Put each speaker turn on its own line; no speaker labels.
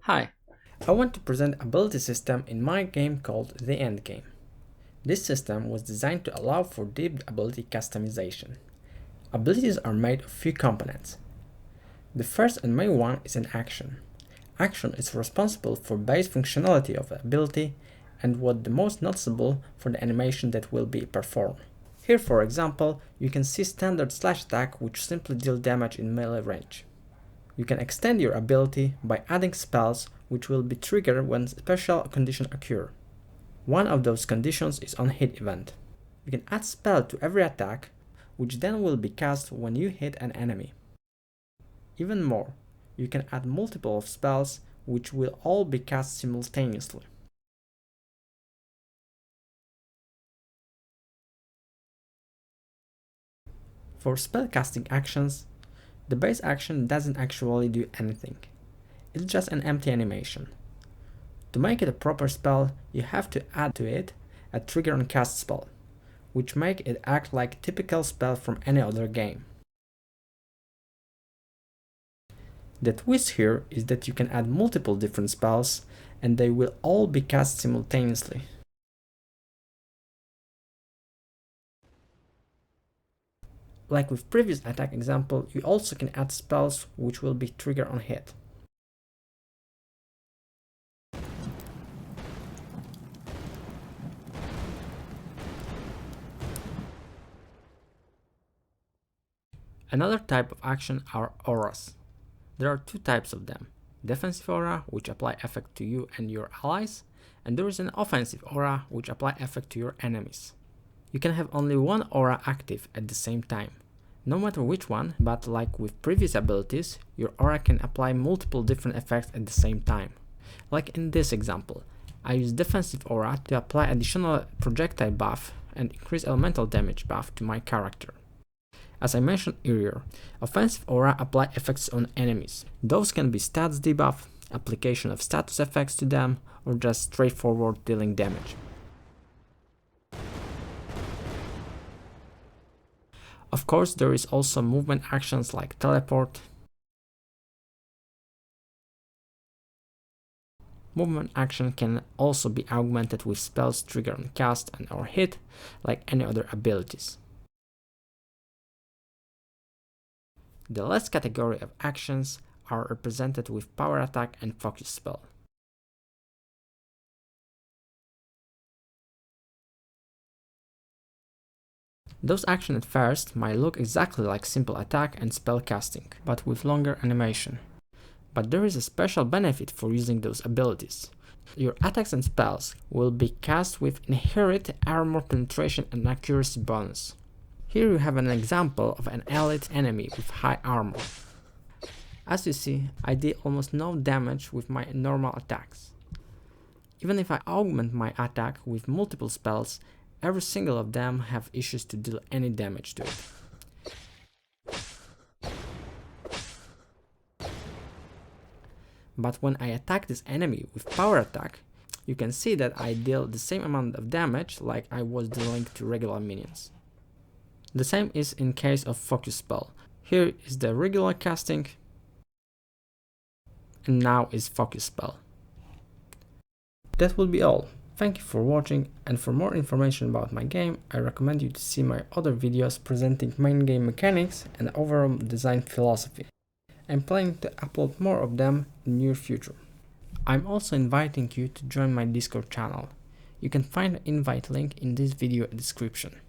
Hi, I want to present ability system in my game called the Endgame. This system was designed to allow for deep ability customization. Abilities are made of few components. The first and main one is an action. Action is responsible for base functionality of the ability and what the most noticeable for the animation that will be performed. Here, for example, you can see standard slash attack which simply deal damage in melee range. You can extend your ability by adding spells which will be triggered when special conditions occur. One of those conditions is on hit event. You can add spell to every attack, which then will be cast when you hit an enemy. Even more, you can add multiple of spells which will all be cast simultaneously. For spellcasting actions, the base action doesn't actually do anything. It's just an empty animation. To make it a proper spell, you have to add to it a trigger on cast spell, which make it act like a typical spell from any other game. The twist here is that you can add multiple different spells and they will all be cast simultaneously. Like with previous attack example, you also can add spells which will be triggered on hit. Another type of action are auras. There are two types of them. Defensive aura, which apply effect to you and your allies, and there is an offensive aura, which apply effect to your enemies. You can have only one aura active at the same time. No matter which one, but like with previous abilities, your aura can apply multiple different effects at the same time. Like in this example, I use defensive aura to apply additional projectile buff and increase elemental damage buff to my character. As I mentioned earlier, offensive aura apply effects on enemies. Those can be stats debuff, application of status effects to them, or just straightforward dealing damage. Of course, there is also movement actions like teleport. Movement action can also be augmented with spells triggered on cast and or hit, like any other abilities. The last category of actions are represented with power attack and focus spell. Those actions at first might look exactly like simple attack and spell casting, but with longer animation. But there is a special benefit for using those abilities. Your attacks and spells will be cast with inherent armor penetration and accuracy bonus. Here you have an example of an elite enemy with high armor. As you see, I did almost no damage with my normal attacks. Even if I augment my attack with multiple spells, every single of them have issues to deal any damage to it. But when I attack this enemy with power attack, you can see that I deal the same amount of damage like I was dealing to regular minions. The same is in case of focus spell. Here is the regular casting, and now is focus spell. That will be all. Thank you for watching, and for more information about my game, I recommend you to see my other videos presenting main game mechanics and overall design philosophy. I'm planning to upload more of them in the near future. I'm also inviting you to join my Discord channel. You can find the invite link in this video description.